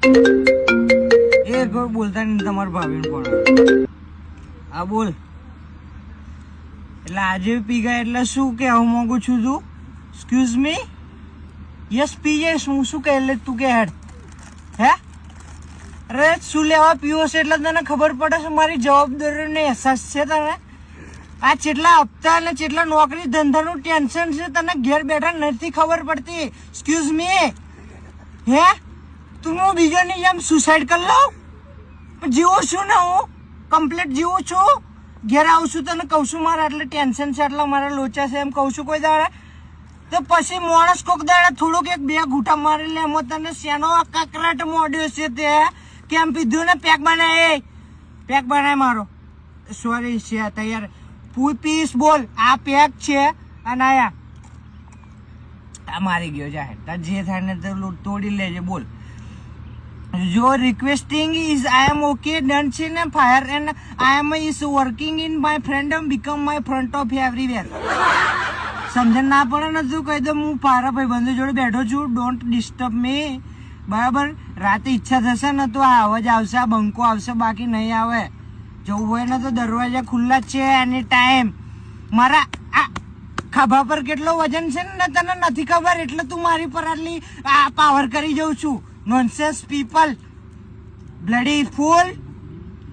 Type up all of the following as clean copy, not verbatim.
એ કોઈ બોલતા નહીં તમારા ભાભીને પણ હા બોલ એટલે આજે પી ગયા એટલે શું કહેવા માંગુ છું તું એક્સક્યુઝ મી યસ પી જઈશ હું શું કહે એટલે તું કે હેડ હે અરે શું લેવા પીવો છે એટલે તને ખબર પડે છે મારી જવાબદારીનો અહેસાસ છે તને આ જેટલા હપ્તા અને જેટલા નોકરી ધંધાનું ટેન્શન છે તને ઘેર બેઠા નથી ખબર પડતી એક્સક્યુઝ મી હે તું હું બીજાની જેમ સુસાઇડ કરી લઉં જીવું છું ને હું કમ્પ્લીટ જીવું છું ઘેર આવું છું તને કહું છું મારે એટલે ટેન્શન છે એટલે મારા લોચા છે એમ કહું છું કોઈ દાડે તો પછી માણસ કોક દાડે થોડુંક એક બે ઘૂંટા મારી લે એમાં તને શેનો કકરાટ મોડ્યો છે તે કેમ પીધું ને પેક બનાય મારો સોરી છે તૈયાર પીસ બોલ આ પેક છે અને આ મારી ગયો જાહેર તાર જે થાય ને તો તોડી લેજે બોલ Your requesting is I am okay done છે ને fire and I am is working in my friend become my front of everywhere સમજણ ના પડે ને તું કહી દઉં હું પારા ભાઈબંધો જોડે બેઠો છું ડોન્ટ ડિસ્ટર્બ મી બરાબર રાતે ઈચ્છા થશે ને તો આ અવાજ આવશે આ બંકો આવશે બાકી નહીં આવે જવું હોય ને તો દરવાજા ખુલ્લા જ છે એની ટાઈમ મારા આ ખભા પર કેટલો વજન છે ને તને નથી ખબર એટલે તું મારી પર આટલી આ પાવર કરી જઉં છું નોનસેન્સ પીપલ બ્લડી ફૂલ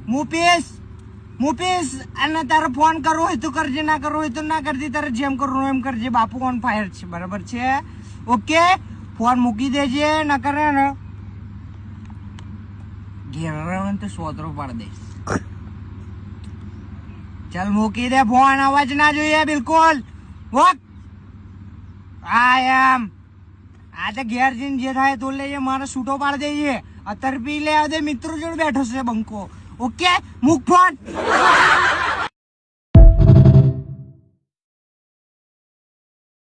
મુપીસ અને તારે ફોન કરવો હોય તો કરજે ના કરવો હોય તો ના કરજે તારે જેમ કરવું એમ કરજે બાપુ ઓન ફાયર છે બરાબર છે ઓકે ફોન મૂકી દેજે ના કરે ને ઘેર તો સોતરો પાડી દઈશ ચાલ મૂકી દે ફોન અવાજ ના જોઈએ બિલકુલ વોક આઈ એમ આ તો ઘેર જઈને જે થાય તો લઈએ મારે છૂટો પાડી દઈએ અત્યારે પી લે દે મિત્રો જોડે બેઠો છે બંકો ઓકે મૂક ફોન